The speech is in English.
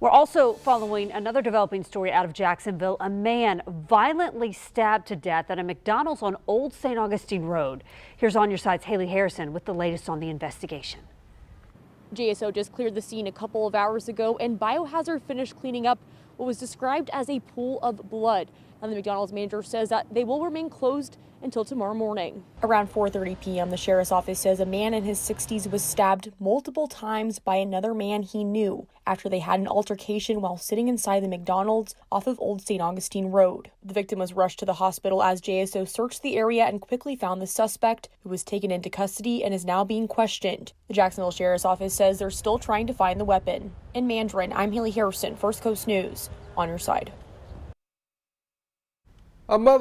We're also following another developing story out of Jacksonville. A man violently stabbed to death at a McDonald's on Old St. Augustine Road. Here's On Your Side's Haley Harrison with the latest on the investigation. JSO just cleared the scene a couple of hours ago, and Biohazard finished cleaning up what was described as a pool of blood. And the McDonald's manager says that they will remain closed until tomorrow morning. Around 4:30 p.m., the sheriff's office says a man in his 60s was stabbed multiple times by another man he knew after they had an altercation while sitting inside the McDonald's off of Old St. Augustine Road. The victim was rushed to the hospital as JSO searched the area and quickly found the suspect, who was taken into custody and is now being questioned. The Jacksonville Sheriff's Office says they're still trying to find the weapon. In Mandarin, I'm Haley Harrison, First Coast News, On Your Side. A mother